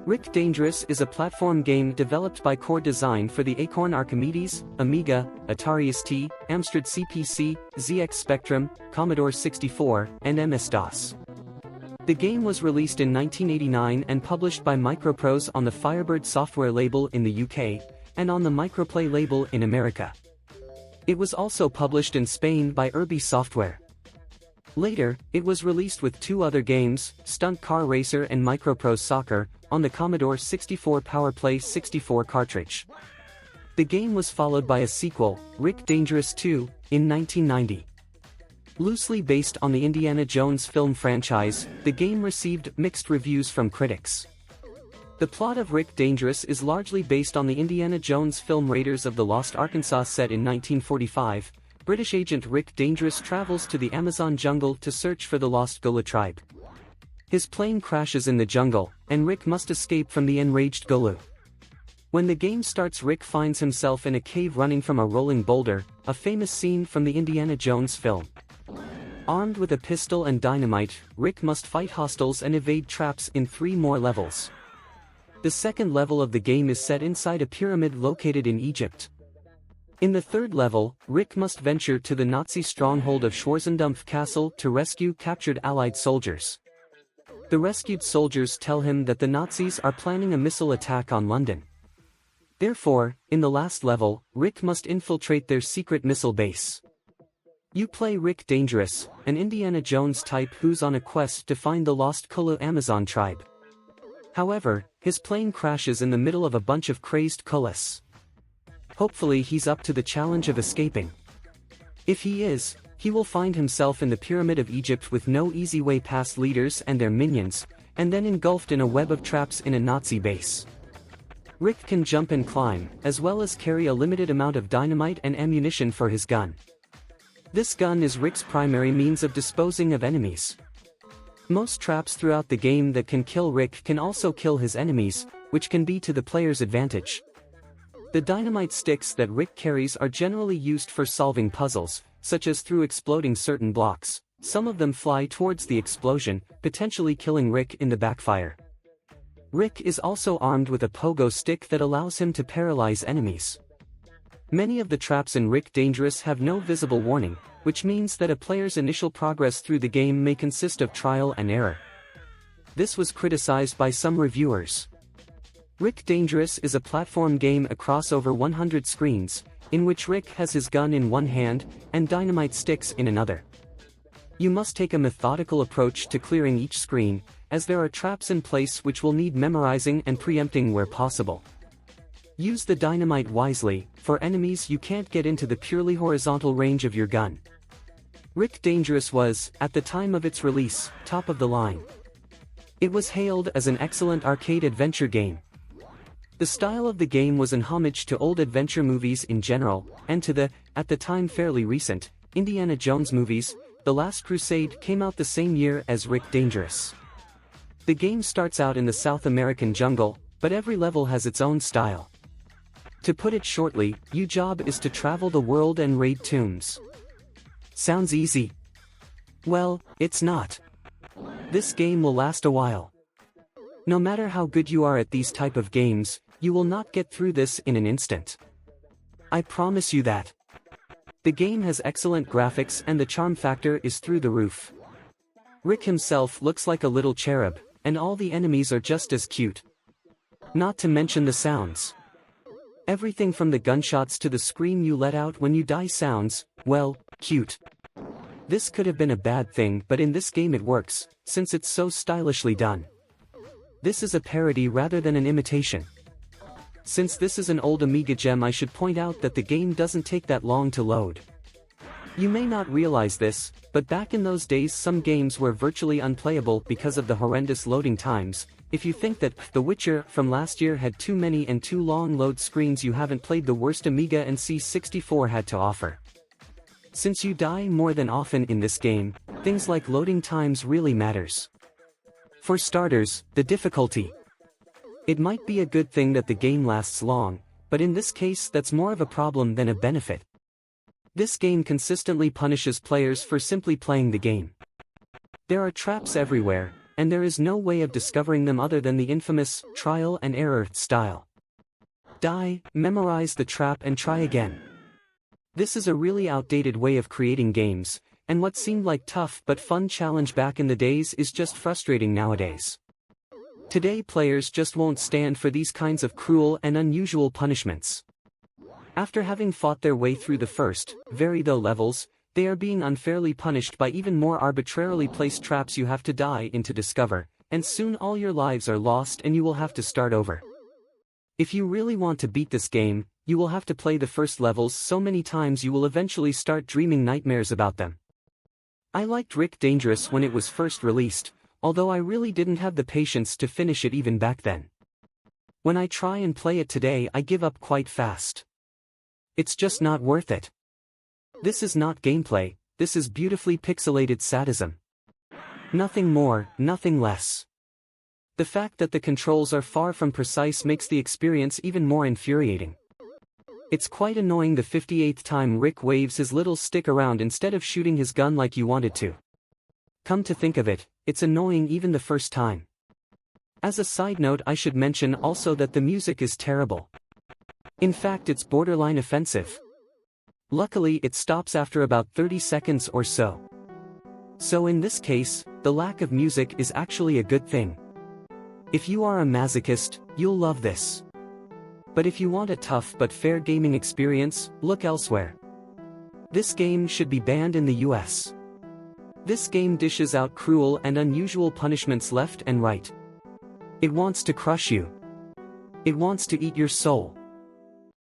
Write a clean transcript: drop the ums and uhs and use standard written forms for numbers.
Rick Dangerous is a platform game developed by Core Design for the Acorn Archimedes, Amiga, Atari ST, Amstrad CPC, ZX Spectrum, Commodore 64, and MS-DOS. The game was released in 1989 and published by Microprose on the Rainbird Software label in the UK, and on the Microplay label in America. It was also published in Spain by Rainbird Software. Later, it was released with two other games, Stunt Car Racer and Microprose Soccer, on the Commodore 64 PowerPlay 64 cartridge. The game was followed by a sequel, Rick Dangerous 2, in 1990. Loosely based on the Indiana Jones film franchise, the game received mixed reviews from critics. The plot of Rick Dangerous is largely based on the Indiana Jones film Raiders of the Lost Arkansas set in 1945. British agent Rick Dangerous travels to the Amazon jungle to search for the lost Gullah tribe. His plane crashes in the jungle, and Rick must escape from the enraged Gullah. When the game starts, Rick finds himself in a cave running from a rolling boulder, a famous scene from the Indiana Jones film. Armed with a pistol and dynamite, Rick must fight hostiles and evade traps in 3 more levels. The second level of the game is set inside a pyramid located in Egypt. In the third level, Rick must venture to the Nazi stronghold of Schwarzendampf Castle to rescue captured Allied soldiers. The rescued soldiers tell him that the Nazis are planning a missile attack on London. Therefore, in the last level, Rick must infiltrate their secret missile base. You play Rick Dangerous, an Indiana Jones type who's on a quest to find the lost Gullah Amazon tribe. However, his plane crashes in the middle of a bunch of crazed Gullahs. Hopefully he's up to the challenge of escaping. If he is, he will find himself in the Pyramid of Egypt with no easy way past leaders and their minions, and then engulfed in a web of traps in a Nazi base. Rick can jump and climb, as well as carry a limited amount of dynamite and ammunition for his gun. This gun is Rick's primary means of disposing of enemies. Most traps throughout the game that can kill Rick can also kill his enemies, which can be to the player's advantage. The dynamite sticks that Rick carries are generally used for solving puzzles, such as through exploding certain blocks. Some of them fly towards the explosion, potentially killing Rick in the backfire. Rick is also armed with a pogo stick that allows him to paralyze enemies. Many of the traps in Rick Dangerous have no visible warning, which means that a player's initial progress through the game may consist of trial and error. This was criticized by some reviewers. Rick Dangerous is a platform game across over 100 screens, in which Rick has his gun in one hand, and dynamite sticks in another. You must take a methodical approach to clearing each screen, as there are traps in place which will need memorizing and preempting where possible. Use the dynamite wisely. For enemies you can't get into the purely horizontal range of your gun. Rick Dangerous was, at the time of its release, top of the line. It was hailed as an excellent arcade adventure game. The style of the game was an homage to old adventure movies in general, and to the, at the time fairly recent, Indiana Jones movies. The Last Crusade came out the same year as Rick Dangerous. The game starts out in the South American jungle, but every level has its own style. To put it shortly, your job is to travel the world and raid tombs. Sounds easy? Well, it's not. This game will last a while. No matter how good you are at these type of games, you will not get through this in an instant. I promise you that. The game has excellent graphics and the charm factor is through the roof. Rick himself looks like a little cherub, and all the enemies are just as cute. Not to mention the sounds. Everything from the gunshots to the scream you let out when you die sounds, well, cute. This could have been a bad thing, but in this game it works, since it's so stylishly done. This is a parody rather than an imitation. Since this is an old Amiga gem, I should point out that the game doesn't take that long to load. You may not realize this, but back in those days some games were virtually unplayable because of the horrendous loading times. If you think that The Witcher from last year had too many and too long load screens, you haven't played the worst Amiga and C64 had to offer. Since you die more than often in this game, things like loading times really matters. For starters, the difficulty. It might be a good thing that the game lasts long, but in this case that's more of a problem than a benefit. This game consistently punishes players for simply playing the game. There are traps everywhere, and there is no way of discovering them other than the infamous trial and error style. Die, memorize the trap and try again. This is a really outdated way of creating games, and what seemed like tough but fun challenge back in the days is just frustrating nowadays. Today players just won't stand for these kinds of cruel and unusual punishments. After having fought their way through the first, very low levels, they are being unfairly punished by even more arbitrarily placed traps you have to die in to discover, and soon all your lives are lost and you will have to start over. If you really want to beat this game, you will have to play the first levels so many times you will eventually start dreaming nightmares about them. I liked Rick Dangerous when it was first released, although I really didn't have the patience to finish it even back then. When I try and play it today I give up quite fast. It's just not worth it. This is not gameplay, this is beautifully pixelated sadism. Nothing more, nothing less. The fact that the controls are far from precise makes the experience even more infuriating. It's quite annoying the 58th time Rick waves his little stick around instead of shooting his gun like you wanted to. Come to think of it, it's annoying even the first time. As a side note I should mention also that the music is terrible. In fact it's borderline offensive. Luckily it stops after about 30 seconds or so. So in this case, the lack of music is actually a good thing. If you are a masochist, you'll love this. But if you want a tough but fair gaming experience, look elsewhere. This game should be banned in the US. This game dishes out cruel and unusual punishments left and right. It wants to crush you. It wants to eat your soul.